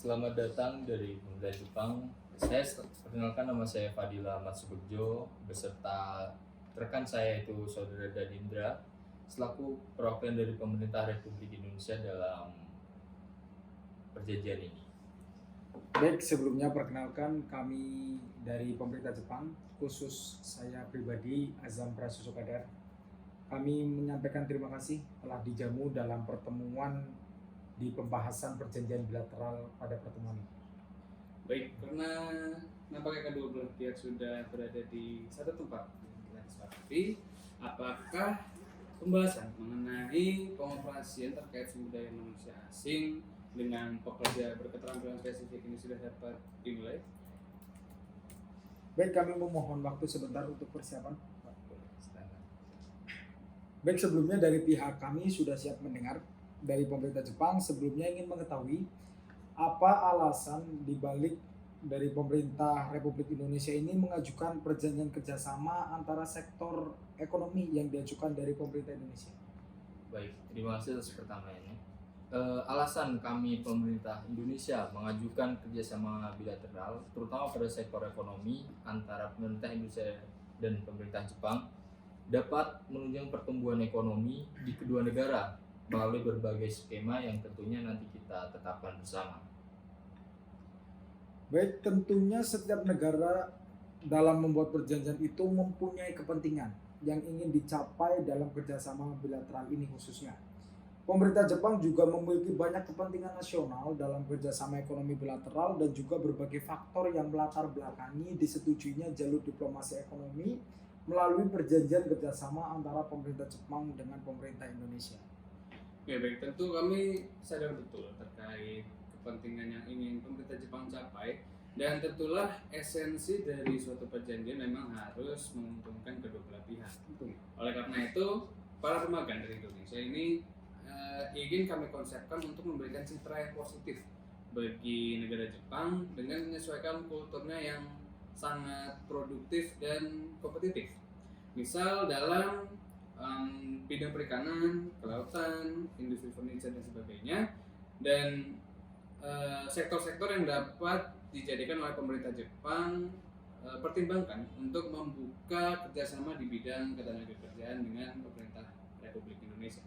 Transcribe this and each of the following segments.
Selamat datang dari Pemuda Jepang. Perkenalkan, nama saya Fadila Matsubagjo beserta rekan saya itu Saudara Danindra selaku perwakilan dari pemerintah Republik Indonesia dalam perjanjian ini. Baik, sebelumnya perkenalkan kami dari pemerintah Jepang, khusus saya pribadi Azam Prasuso Kadar. Kami menyampaikan terima kasih telah dijamu dalam pertemuan di pembahasan perjanjian bilateral pada pertemuan ini. Baik, karena nampaknya kedua belah pihak sudah berada di satu tempat yang kita disepakati, apakah pembahasan mengenai pengoperasian terkait sumber daya manusia asing dengan pekerja berketerampilan spesifik ini sudah dapat dimulai? Baik, kami memohon waktu sebentar untuk persiapan. Silakan. Baik, sebelumnya dari pihak kami sudah siap mendengar dari pemerintah Jepang. Sebelumnya ingin mengetahui apa alasan dibalik dari pemerintah Republik Indonesia ini mengajukan perjanjian kerjasama antara sektor ekonomi yang diajukan dari pemerintah Indonesia. Baik, terima kasih atas pertanyaannya. Alasan kami pemerintah Indonesia mengajukan kerjasama bilateral terutama pada sektor ekonomi antara pemerintah Indonesia dan pemerintah Jepang dapat menunjang pertumbuhan ekonomi di kedua negara melalui berbagai skema yang tentunya nanti kita tetapkan bersama. Baik, tentunya setiap negara dalam membuat perjanjian itu mempunyai kepentingan yang ingin dicapai dalam kerjasama bilateral ini khususnya. Pemerintah Jepang juga memiliki banyak kepentingan nasional dalam kerjasama ekonomi bilateral dan juga berbagai faktor yang melatar belakangi disetujuinya jalur diplomasi ekonomi melalui perjanjian kerjasama antara pemerintah Jepang dengan pemerintah Indonesia. Ya baik, tentu kami sadar betul terkait kepentingan yang ingin pemerintah Jepang capai, dan tentulah esensi dari suatu perjanjian memang harus menguntungkan kedua belah pihak. Oleh karena itu, para pemagang dari Indonesia ini ingin kami konsepkan untuk memberikan citra yang positif bagi negara Jepang dengan menyesuaikan kulturnya yang sangat produktif dan kompetitif. Misal dalam bidang perikanan, kelautan, industri furniture dan sebagainya, dan sektor-sektor yang dapat dijadikan oleh pemerintah Jepang pertimbangkan untuk membuka kerjasama di bidang ketenagakerjaan dengan pemerintah Republik Indonesia.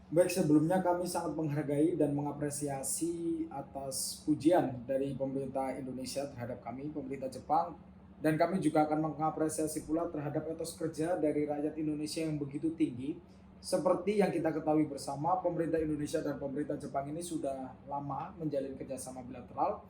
Baik, sebelumnya kami sangat menghargai dan mengapresiasi atas pujian dari pemerintah Indonesia terhadap kami, pemerintah Jepang, dan kami juga akan mengapresiasi pula terhadap etos kerja dari rakyat Indonesia yang begitu tinggi. Seperti yang kita ketahui bersama, pemerintah Indonesia dan pemerintah Jepang ini sudah lama menjalin kerjasama bilateral.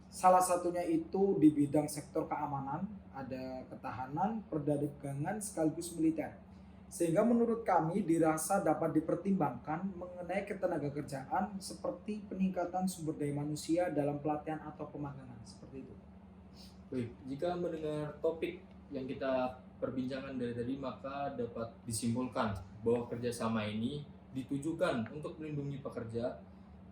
Salah satunya itu di bidang sektor keamanan, ada ketahanan, perdagangan, sekaligus militer. Sehingga menurut kami dirasa dapat dipertimbangkan mengenai ketenagakerjaan seperti peningkatan sumber daya manusia dalam pelatihan atau pemagangan, seperti itu. Baik, jika mendengar topik yang kita perbincangan dari tadi, maka dapat disimpulkan bahwa kerjasama ini ditujukan untuk melindungi pekerja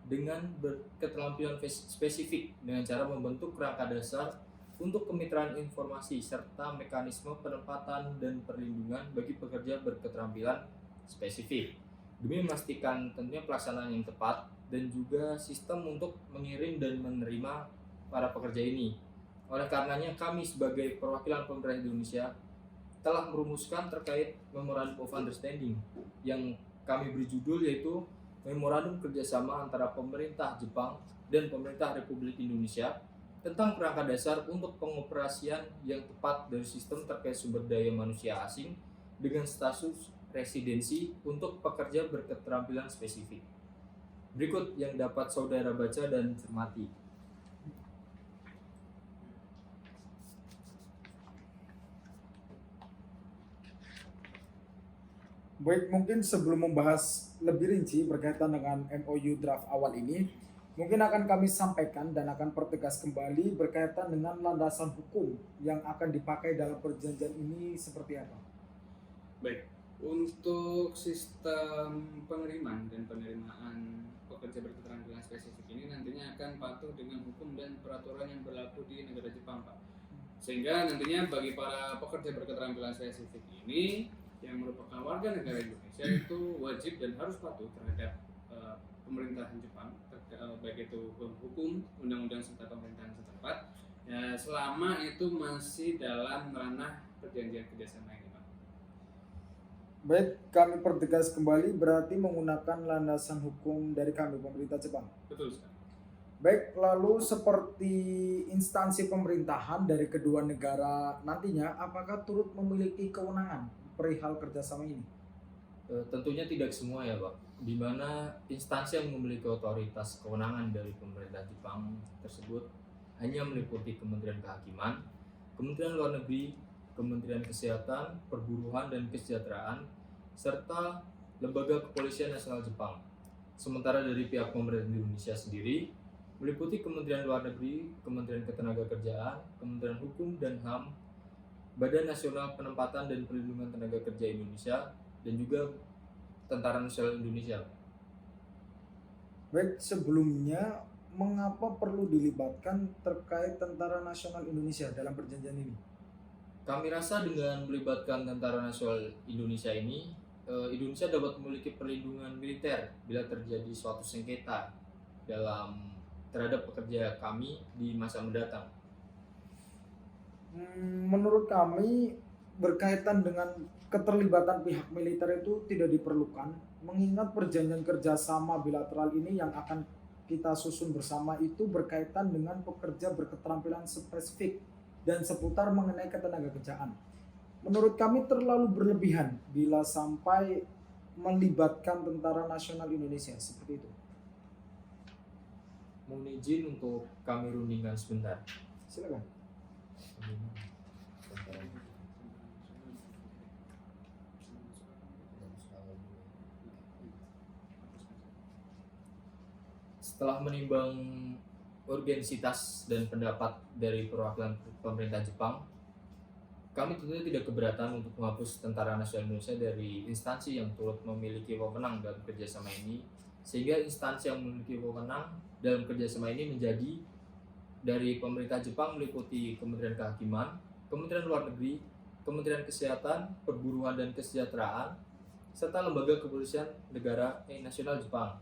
dengan berketerampilan spesifik dengan cara membentuk kerangka dasar untuk kemitraan informasi serta mekanisme penempatan dan perlindungan bagi pekerja berketerampilan spesifik demi memastikan tentunya pelaksanaan yang tepat dan juga sistem untuk mengirim dan menerima para pekerja ini. Oleh karenanya kami sebagai perwakilan pemerintah Indonesia telah merumuskan terkait Memorandum of Understanding yang kami beri judul yaitu Memorandum Kerjasama antara Pemerintah Jepang dan Pemerintah Republik Indonesia tentang kerangka dasar untuk pengoperasian yang tepat dari sistem terkait sumber daya manusia asing dengan status residensi untuk pekerja berketerampilan spesifik. Berikut yang dapat saudara baca dan cermati. Baik, mungkin sebelum membahas lebih rinci berkaitan dengan MOU draft awal ini, mungkin akan kami sampaikan dan akan pertegas kembali berkaitan dengan landasan hukum yang akan dipakai dalam perjanjian ini seperti apa. Baik, untuk sistem pengiriman dan penerimaan pekerja berketerampilan spesifik ini nantinya akan patuh dengan hukum dan peraturan yang berlaku di negara Jepang, Pak. Sehingga nantinya bagi para pekerja berketerampilan spesifik ini yang merupakan warga negara Indonesia itu wajib dan harus patuh terhadap pemerintahan Jepang, baik itu hukum, undang-undang serta pemerintahan setempat, ya selama itu masih dalam ranah perjanjian kerjasama ini, Pak. Baik, kami pertegas kembali berarti menggunakan landasan hukum dari kami pemerintah Jepang. Betul sekali. Baik, lalu seperti instansi pemerintahan dari kedua negara nantinya, apakah turut memiliki kewenangan perihal kerjasama ini? Tentunya tidak semua ya Pak, di mana instansi yang memiliki otoritas kewenangan dari pemerintah Jepang tersebut hanya meliputi Kementerian Kehakiman, Kementerian Luar Negeri, Kementerian Kesehatan, Perburuan dan Kesejahteraan, serta Lembaga Kepolisian Nasional Jepang. Sementara dari pihak pemerintah Indonesia sendiri meliputi Kementerian Luar Negeri, Kementerian Ketenagakerjaan, Kementerian Hukum dan HAM, Badan Nasional Penempatan dan Perlindungan Tenaga Kerja Indonesia, dan juga Tentara Nasional Indonesia. Baik, sebelumnya mengapa perlu dilibatkan terkait Tentara Nasional Indonesia dalam perjanjian ini? Kami rasa dengan melibatkan Tentara Nasional Indonesia ini, Indonesia dapat memiliki perlindungan militer bila terjadi suatu sengketa terhadap pekerja kami di masa mendatang. Menurut kami berkaitan dengan keterlibatan pihak militer itu tidak diperlukan, mengingat perjanjian kerjasama bilateral ini yang akan kita susun bersama itu berkaitan dengan pekerja berketerampilan spesifik dan seputar mengenai ketenagakerjaan. Menurut kami terlalu berlebihan bila sampai melibatkan Tentara Nasional Indonesia seperti itu. Mohon izin untuk kami rundingkan sebentar. Silakan. Setelah menimbang urgensitas dan pendapat dari perwakilan pemerintah Jepang, kami tentunya tidak keberatan untuk menghapus Tentara Nasional Indonesia dari instansi yang turut memiliki wewenang dalam kerjasama ini, sehingga instansi yang memiliki wewenang dalam kerjasama ini menjadi dari pemerintah Jepang meliputi Kementerian Kehakiman, Kementerian Luar Negeri, Kementerian Kesehatan, Perburuan dan Kesejahteraan, serta Lembaga Kepolisian Negara Nasional Jepang.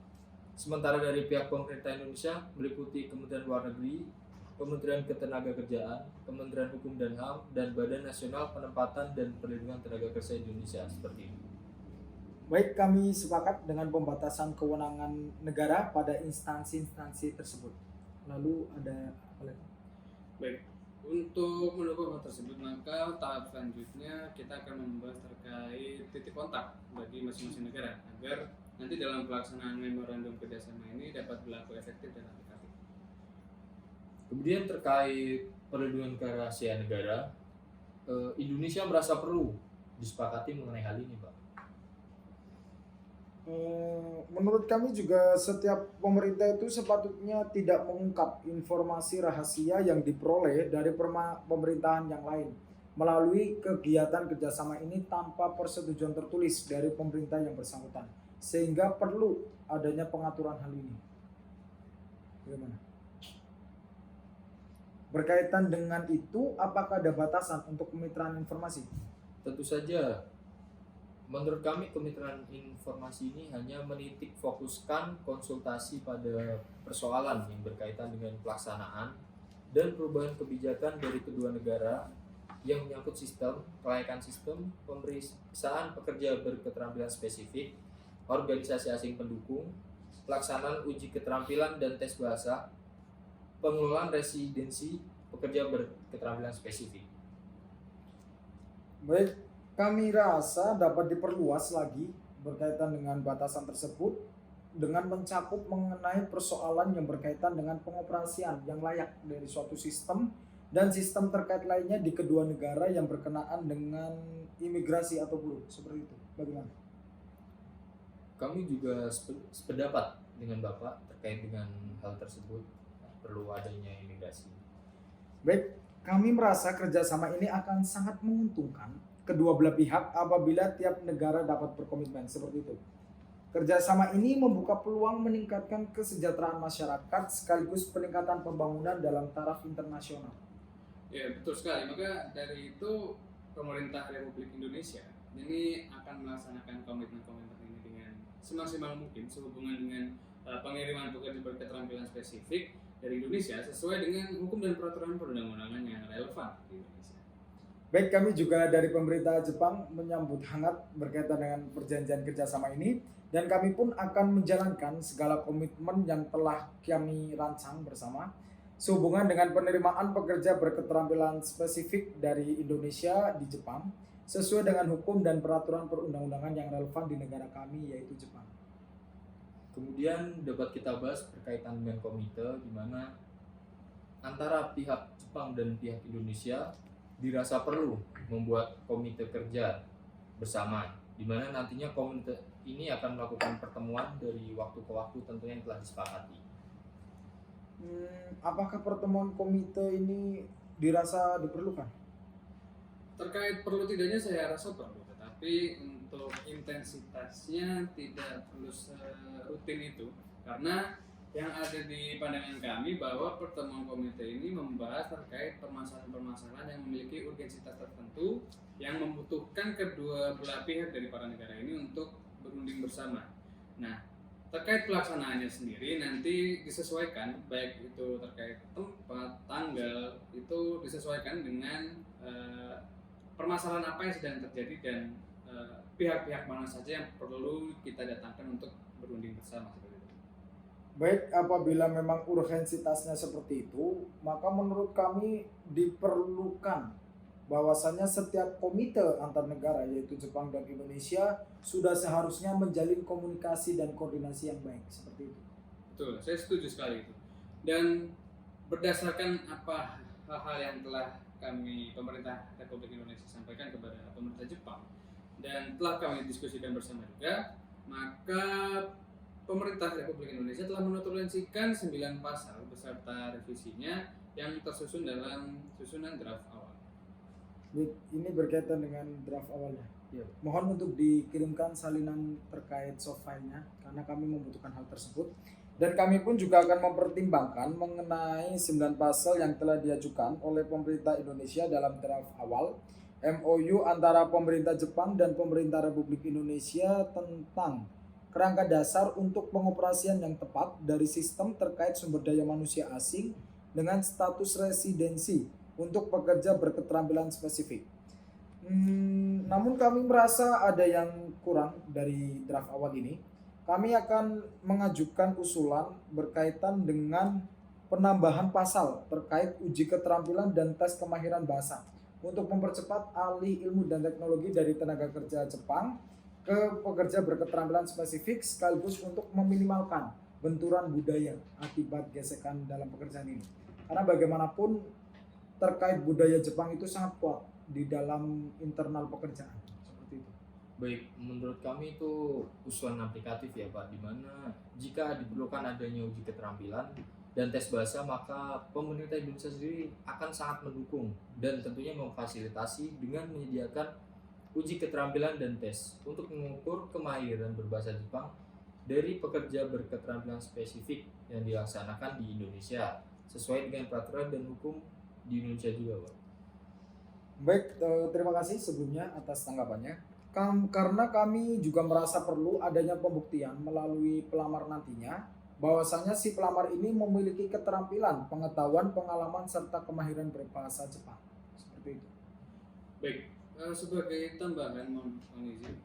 Sementara dari pihak pemerintah Indonesia meliputi Kementerian Luar Negeri, Kementerian Ketenagakerjaan, Kementerian Hukum dan HAM, dan Badan Nasional Penempatan dan Perlindungan Tenaga Kerja Indonesia, seperti itu. Baik, kami sepakat dengan pembatasan kewenangan negara pada instansi-instansi tersebut. Lalu ada apa lagi? Baik, untuk mendukung hal tersebut maka tahap selanjutnya kita akan membahas terkait titik kontak bagi masing-masing negara agar nanti dalam pelaksanaan memorandum kerjasama ini dapat berlaku efektif dan aplikatif. Kemudian terkait perlindungan kerahasiaan negara, Indonesia merasa perlu disepakati mengenai hal ini, Pak. Menurut kami juga setiap pemerintah itu sepatutnya tidak mengungkap informasi rahasia yang diperoleh dari pemerintahan yang lain melalui kegiatan kerjasama ini tanpa persetujuan tertulis dari pemerintah yang bersangkutan, sehingga perlu adanya pengaturan hal ini. Bagaimana? Berkaitan dengan itu, apakah ada batasan untuk kemitraan informasi? Tentu saja. Menurut kami kemitraan informasi ini hanya menitik fokuskan konsultasi pada persoalan yang berkaitan dengan pelaksanaan dan perubahan kebijakan dari kedua negara yang menyangkut sistem, kelayakan sistem, pemeriksaan pekerja berketerampilan spesifik, organisasi asing pendukung, pelaksanaan uji keterampilan dan tes bahasa, pengelolaan residensi pekerja berketerampilan spesifik. Baik, kami rasa dapat diperluas lagi berkaitan dengan batasan tersebut dengan mencakup mengenai persoalan yang berkaitan dengan pengoperasian yang layak dari suatu sistem dan sistem terkait lainnya di kedua negara yang berkenaan dengan imigrasi atau buruh. Seperti itu. Bagaimana? Kami juga sependapat dengan Bapak terkait dengan hal tersebut, perlu adanya imigrasi. Baik, kami merasa kerjasama ini akan sangat menguntungkan kedua belah pihak apabila tiap negara dapat berkomitmen seperti itu. Kerjasama ini membuka peluang meningkatkan kesejahteraan masyarakat sekaligus peningkatan pembangunan dalam taraf internasional. Ya, betul sekali. Maka dari itu pemerintah Republik Indonesia ini akan melaksanakan komitmen-komitmen ini dengan semaksimal mungkin sehubungan dengan pengiriman pekerja berketerampilan spesifik dari Indonesia sesuai dengan hukum dan peraturan perundang-undangan yang relevan di Indonesia. Baik, kami juga dari pemerintah Jepang menyambut hangat berkaitan dengan perjanjian kerjasama ini, dan kami pun akan menjalankan segala komitmen yang telah kami rancang bersama sehubungan dengan penerimaan pekerja berketerampilan spesifik dari Indonesia di Jepang sesuai dengan hukum dan peraturan perundang-undangan yang relevan di negara kami, yaitu Jepang. Kemudian dapat kita bahas berkaitan dengan komite, di mana antara pihak Jepang dan pihak Indonesia dirasa perlu membuat komite kerja bersama, di mana nantinya komite ini akan melakukan pertemuan dari waktu ke waktu tentunya yang telah disepakati. Apakah pertemuan komite ini dirasa diperlukan? Terkait perlu tidaknya saya rasa perlu, tetapi untuk intensitasnya tidak perlu serutin itu, karena yang ada di pandangan kami bahwa pertemuan komite ini membahas terkait permasalahan-permasalahan yang memiliki urgensitas tertentu yang membutuhkan kedua belah pihak dari para negara ini untuk berunding bersama. Nah, terkait pelaksanaannya sendiri nanti disesuaikan, baik itu terkait tempat, tanggal, itu disesuaikan dengan permasalahan apa yang sedang terjadi dan pihak-pihak mana saja yang perlu kita datangkan untuk berunding bersama. Baik, apabila memang urgensitasnya seperti itu, maka menurut kami diperlukan bahwasannya setiap komite antar negara yaitu Jepang dan Indonesia sudah seharusnya menjalin komunikasi dan koordinasi yang baik, seperti itu. Betul, saya setuju sekali itu. Dan berdasarkan apa hal-hal yang telah kami pemerintah Republik Indonesia sampaikan kepada pemerintah Jepang dan telah kami diskusikan bersama juga, maka pemerintah Republik Indonesia telah menotulensikan 9 pasal beserta revisinya yang tersusun dalam susunan draft awal. Ini berkaitan dengan draft awalnya. Ya. Mohon untuk dikirimkan salinan terkait soft file-nya karena kami membutuhkan hal tersebut. Dan kami pun juga akan mempertimbangkan mengenai 9 pasal yang telah diajukan oleh pemerintah Indonesia dalam draft awal MOU antara pemerintah Jepang dan pemerintah Republik Indonesia tentang kerangka dasar untuk pengoperasian yang tepat dari sistem terkait sumber daya manusia asing dengan status residensi untuk pekerja berketerampilan spesifik. Namun kami merasa ada yang kurang dari draft awal ini. Kami akan mengajukan usulan berkaitan dengan penambahan pasal terkait uji keterampilan dan tes kemahiran bahasa untuk mempercepat alih ilmu dan teknologi dari tenaga kerja Jepang ke pekerja berketerampilan spesifik sekaligus untuk meminimalkan benturan budaya akibat gesekan dalam pekerjaan ini. Karena bagaimanapun terkait budaya Jepang itu sangat kuat di dalam internal pekerjaan, seperti itu. Baik, menurut kami itu usulan aplikatif ya Pak, di mana jika diperlukan adanya uji keterampilan dan tes bahasa, maka pemerintah Indonesia sendiri akan sangat mendukung dan tentunya memfasilitasi dengan menyediakan uji keterampilan dan tes untuk mengukur kemahiran berbahasa Jepang dari pekerja berketerampilan spesifik yang dilaksanakan di Indonesia sesuai dengan peraturan dan hukum di Indonesia juga, Pak. Baik, terima kasih sebelumnya atas tanggapannya. Karena kami juga merasa perlu adanya pembuktian melalui pelamar nantinya bahwasanya si pelamar ini memiliki keterampilan, pengetahuan, pengalaman serta kemahiran berbahasa Jepang. Seperti itu. Baik, sebagai tambahan mohon izin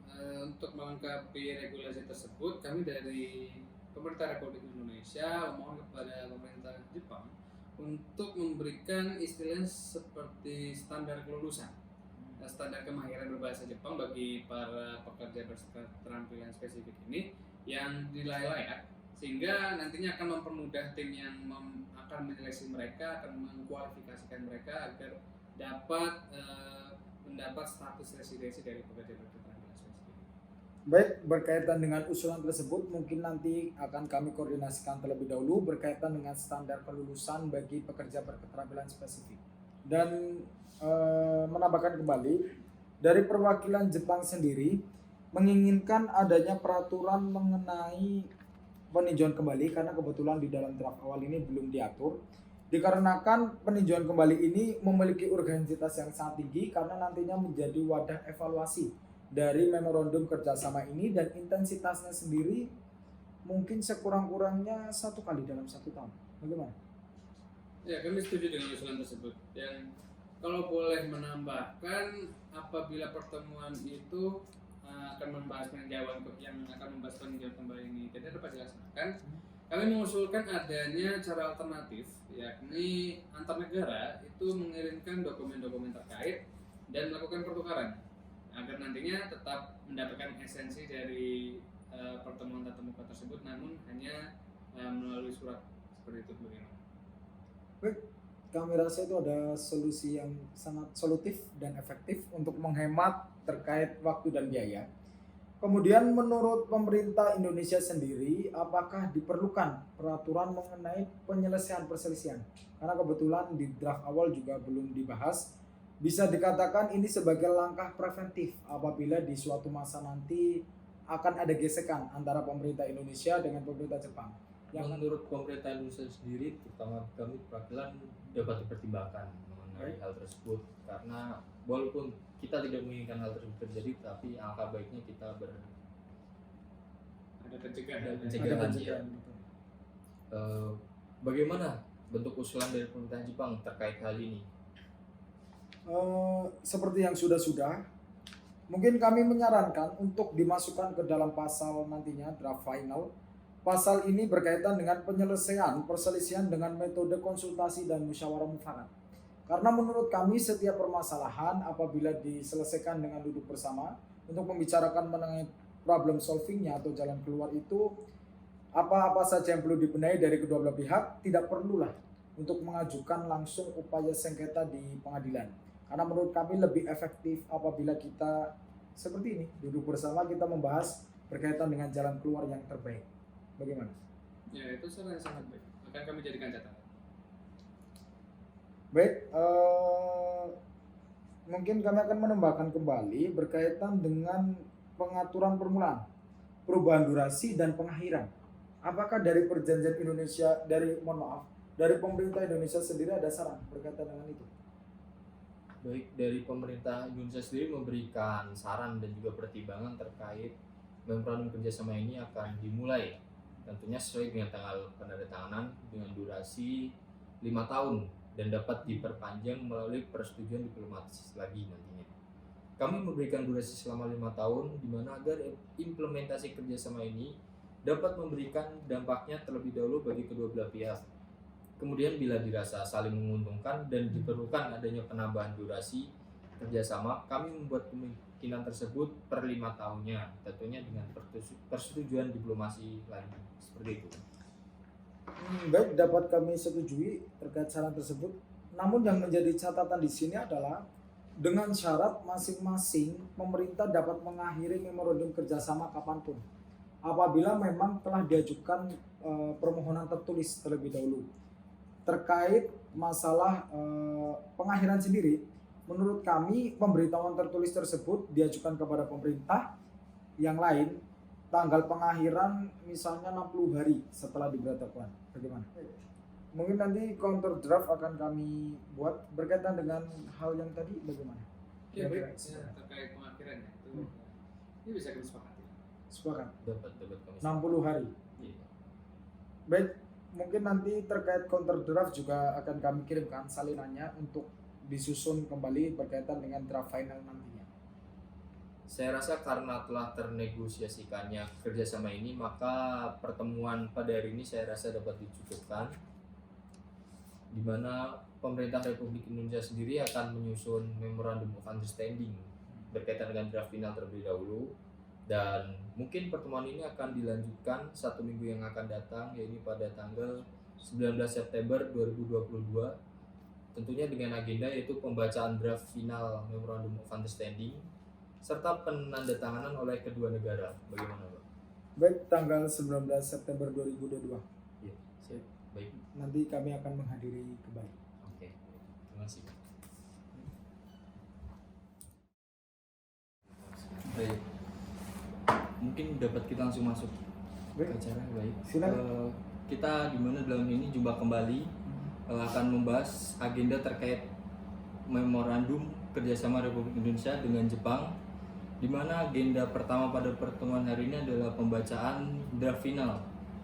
untuk melengkapi regulasi tersebut, kami dari pemerintah Republik Indonesia memohon kepada pemerintah Jepang untuk memberikan istilahnya seperti standar kelulusan, standar kemahiran berbahasa Jepang bagi para pekerja berketerampilan spesifik ini yang dinilai layak, sehingga nantinya akan mempermudah tim yang akan menyeleksi mereka, akan mengkualifikasikan mereka agar dapat mendapat status residensi dari pekerja berketerampilan spesifik. Baik, berkaitan dengan usulan tersebut mungkin nanti akan kami koordinasikan terlebih dahulu berkaitan dengan standar kelulusan bagi pekerja berketerampilan spesifik. Dan menambahkan kembali dari perwakilan Jepang sendiri menginginkan adanya peraturan mengenai peninjauan kembali karena kebetulan di dalam draft awal ini belum diatur. Dikarenakan peninjauan kembali ini memiliki urgensitas yang sangat tinggi karena nantinya menjadi wadah evaluasi dari memorandum kerjasama ini dan intensitasnya sendiri mungkin sekurang-kurangnya 1 kali dalam 1 tahun. Bagaimana? Ya, kami setuju dengan usulan tersebut. Dan kalau boleh menambahkan, apabila pertemuan itu akan membahas peninjauan yang akan membahas peninjauan kembali ini tidak dapat dilaksanakan, kami mengusulkan adanya cara alternatif, yakni antar negara itu mengirimkan dokumen-dokumen terkait dan melakukan pertukaran agar nantinya tetap mendapatkan esensi dari pertemuan tatap muka tersebut, namun hanya melalui surat seperti itu. Bagaimana? Baik, kami rasa itu ada solusi yang sangat solutif dan efektif untuk menghemat terkait waktu dan biaya. Kemudian menurut pemerintah Indonesia sendiri, apakah diperlukan peraturan mengenai penyelesaian perselisihan? Karena kebetulan di draft awal juga belum dibahas. Bisa dikatakan ini sebagai langkah preventif apabila di suatu masa nanti akan ada gesekan antara pemerintah Indonesia dengan pemerintah Jepang. Yang Menurut pemerintah Indonesia sendiri, terutama kami perwakilan, dapat dipertimbangkan mengenai hal tersebut, karena walaupun kita tidak menginginkan hal tersebut terjadi, tapi alangkah baiknya kita Ada Ada pencegahan. pencegahan. ada pencegahan, betul. Bagaimana bentuk usulan dari pemerintah Jepang terkait hal ini? Seperti yang sudah-sudah, mungkin kami menyarankan untuk dimasukkan ke dalam pasal nantinya draft final. Pasal ini berkaitan dengan penyelesaian perselisihan dengan metode konsultasi dan musyawarah mufakat. Karena menurut kami setiap permasalahan apabila diselesaikan dengan duduk bersama untuk membicarakan mengenai problem solvingnya atau jalan keluar itu, apa-apa saja yang perlu dibenahi dari kedua belah pihak, tidak perlulah untuk mengajukan langsung upaya sengketa di pengadilan. Karena menurut kami lebih efektif apabila kita seperti ini, duduk bersama kita membahas berkaitan dengan jalan keluar yang terbaik. Bagaimana? Ya, itu saran yang sangat baik. Akan kami jadikan catatan. Baik, mungkin kami akan menambahkan kembali berkaitan dengan pengaturan permulaan, perubahan durasi dan pengakhiran. Apakah dari perjanjian Indonesia, dari pemerintah Indonesia sendiri ada saran berkaitan dengan itu? Baik, dari pemerintah Indonesia sendiri memberikan saran dan juga pertimbangan terkait memorandum kerjasama ini akan dimulai, tentunya sesuai dengan tanggal penandatanganan dengan durasi 5 tahun dan dapat diperpanjang melalui persetujuan diplomatis lagi nantinya. Kami memberikan durasi selama 5 tahun di mana agar implementasi kerjasama ini dapat memberikan dampaknya terlebih dahulu bagi kedua belah pihak. Kemudian bila dirasa saling menguntungkan dan diperlukan adanya penambahan durasi kerjasama, kami membuat kemungkinan tersebut per 5 tahunnya, tentunya dengan persetujuan diplomasi lagi, seperti itu. Baik, dapat kami setujui terkait saran tersebut. Namun yang menjadi catatan di sini adalah dengan syarat masing-masing pemerintah dapat mengakhiri memorandum kerjasama kapanpun, apabila memang telah diajukan permohonan tertulis terlebih dahulu. Terkait masalah pengakhiran sendiri, menurut kami pemberitahuan tertulis tersebut diajukan kepada pemerintah yang lain, tanggal pengakhiran misalnya 60 hari setelah diberitahukan. Bagaimana? Mungkin nanti counter draft akan kami buat berkaitan dengan hal yang tadi. Bagaimana? Ya, baik. Kira-kira. Ya, terkait pengakhirannya itu, ini bisa kita sepakati. Sepakat. Dapat kami 60 hari. Iya. Baik, mungkin nanti terkait counter draft juga akan kami kirimkan salinannya untuk disusun kembali berkaitan dengan draft final nantinya. Saya rasa karena telah ternegosiasikannya kerjasama ini, maka pertemuan pada hari ini saya rasa dapat dicukupkan, di mana pemerintah Republik Indonesia sendiri akan menyusun Memorandum of Understanding berkaitan dengan draft final terlebih dahulu, dan mungkin pertemuan ini akan dilanjutkan 1 minggu yang akan datang, yaitu pada tanggal 19 September 2022, tentunya dengan agenda yaitu pembacaan draft final Memorandum of Understanding serta penandatanganan oleh kedua negara. Bagaimana, Pak? Baik, tanggal 19 September 2022. Iya, siap. Baik. Nanti kami akan menghadiri kembali. Oke. Terima kasih. Baik. Mungkin dapat kita langsung masuk ke Baik. acara. Baik. Silakan. Kita di mana dalam ini jumpa kembali akan membahas agenda terkait memorandum kerjasama Republik Indonesia dengan Jepang, di mana agenda pertama pada pertemuan hari ini adalah pembacaan draft final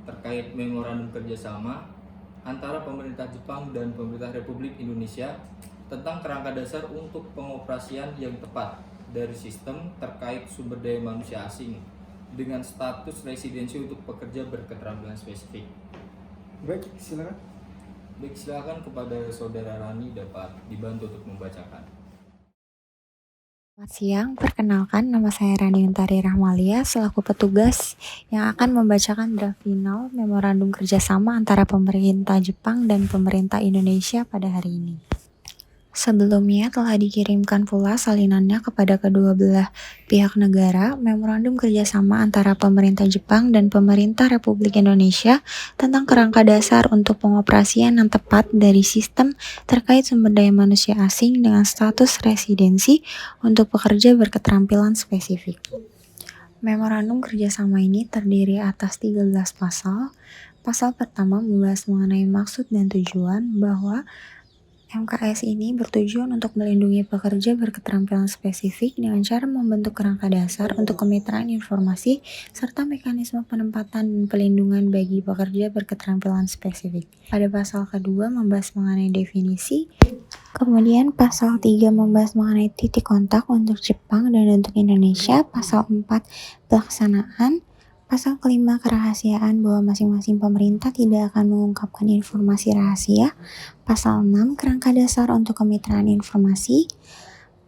terkait memorandum kerjasama antara pemerintah Jepang dan pemerintah Republik Indonesia tentang kerangka dasar untuk pengoperasian yang tepat dari sistem terkait sumber daya manusia asing dengan status residensi untuk pekerja berketerampilan spesifik. Baik, silakan. Baik, silakan kepada Saudara Rani dapat dibantu untuk membacakan. Selamat siang, perkenalkan nama saya Rani Untari Rahmalia selaku petugas yang akan membacakan draft final memorandum kerjasama antara pemerintah Jepang dan pemerintah Indonesia pada hari ini. Sebelumnya telah dikirimkan pula salinannya kepada kedua belah pihak negara memorandum kerjasama antara pemerintah Jepang dan pemerintah Republik Indonesia tentang kerangka dasar untuk pengoperasian yang tepat dari sistem terkait sumber daya manusia asing dengan status residensi untuk pekerja berketerampilan spesifik. Memorandum kerjasama ini terdiri atas 13 pasal. Pasal pertama membahas mengenai maksud dan tujuan bahwa MKS ini bertujuan untuk melindungi pekerja berketerampilan spesifik dengan cara membentuk kerangka dasar untuk kemitraan informasi serta mekanisme penempatan dan pelindungan bagi pekerja berketerampilan spesifik. Pada pasal kedua membahas mengenai definisi, kemudian pasal 3 membahas mengenai titik kontak untuk Jepang dan untuk Indonesia, pasal 4 pelaksanaan, pasal kelima kerahasiaan bahwa masing-masing pemerintah tidak akan mengungkapkan informasi rahasia. Pasal 6 kerangka dasar untuk kemitraan informasi.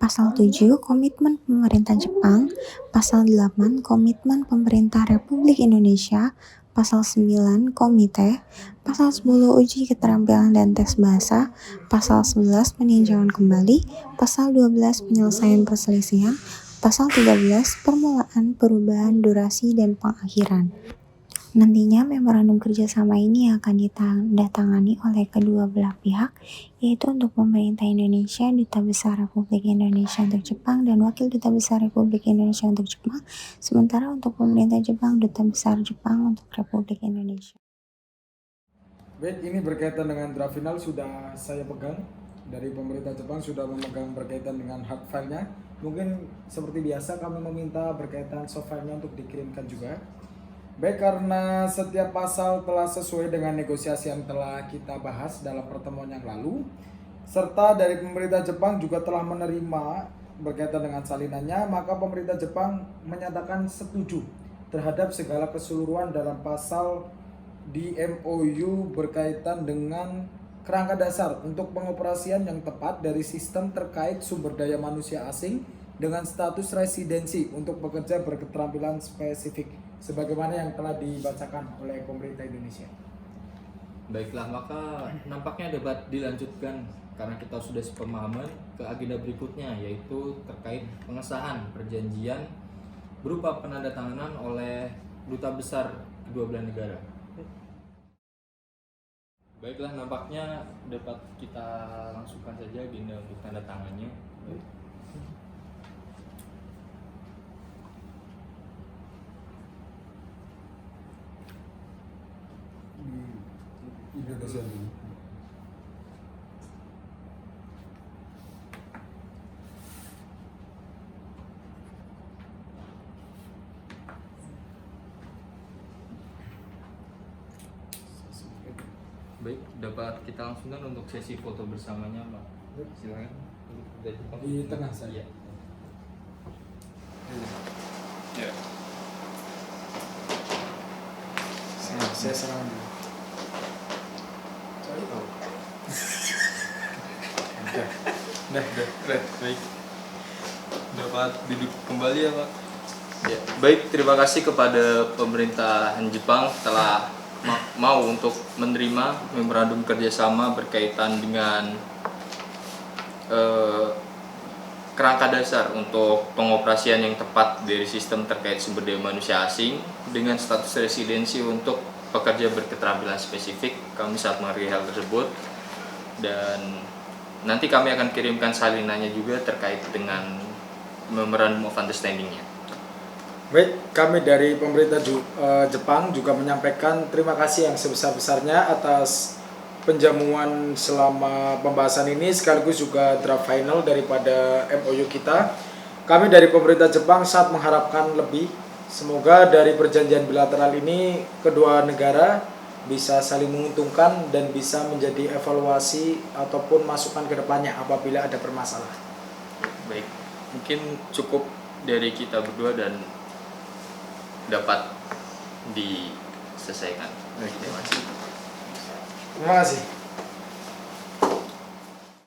Pasal 7 komitmen pemerintah Jepang. Pasal 8 komitmen pemerintah Republik Indonesia. Pasal 9 komite. Pasal 10 uji keterampilan dan tes bahasa. Pasal 11 peninjauan kembali. Pasal 12 penyelesaian perselisihan. Pasal 13 permulaan, perubahan, durasi, dan pengakhiran. Nantinya memorandum kerjasama ini akan ditandatangani oleh kedua belah pihak, yaitu untuk pemerintah Indonesia, Duta Besar Republik Indonesia untuk Jepang, dan Wakil Duta Besar Republik Indonesia untuk Jepang, sementara untuk pemerintah Jepang, Duta Besar Jepang untuk Republik Indonesia. Baik, ini berkaitan dengan draft final sudah saya pegang. Dari pemerintah Jepang sudah memegang berkaitan dengan hard file-nya. Mungkin seperti biasa kami meminta berkaitan soft file-nya untuk dikirimkan juga. Baik, karena setiap pasal telah sesuai dengan negosiasi yang telah kita bahas dalam pertemuan yang lalu, serta dari pemerintah Jepang juga telah menerima berkaitan dengan salinannya, maka pemerintah Jepang menyatakan setuju terhadap segala keseluruhan dalam pasal di MOU berkaitan dengan kerangka dasar untuk pengoperasian yang tepat dari sistem terkait sumber daya manusia asing dengan status residensi untuk pekerja berketerampilan spesifik sebagaimana yang telah dibacakan oleh pemerintah Indonesia. Baiklah, maka nampaknya debat dilanjutkan karena kita sudah sepemahaman ke agenda berikutnya, yaitu terkait pengesahan perjanjian berupa penandatanganan oleh Duta Besar kedua belah negara. Baiklah, nampaknya dapat kita langsungkan saja agenda untuk tanda tangannya. Indonesia dulu. Baik, dapat kita langsungkan untuk sesi foto bersamanya, Pak. Silakan. Di tengah saya. Iya. Ya. Saya serang dulu. Baik. Dapat duduk kembali ya, Pak. Ya, baik, terima kasih kepada pemerintahan Jepang telah mau untuk menerima memorandum kerjasama berkaitan dengan kerangka dasar untuk pengoperasian yang tepat dari sistem terkait sumber daya manusia asing dengan status residensi untuk pekerja berketerampilan spesifik. Kami sangat menghargai hal tersebut dan nanti kami akan kirimkan salinannya juga terkait dengan memorandum of understanding-nya. Baik, kami dari pemerintah Jepang juga menyampaikan terima kasih yang sebesar-besarnya atas penjamuan selama pembahasan ini sekaligus juga draft final daripada MOU kita. Kami dari pemerintah Jepang sangat mengharapkan lebih Semoga dari perjanjian bilateral ini kedua negara bisa saling menguntungkan dan bisa menjadi evaluasi ataupun masukan ke depannya apabila ada permasalahan. Baik, mungkin cukup dari kita berdua dan dapat diselesaikan. Terima kasih. Terima kasih.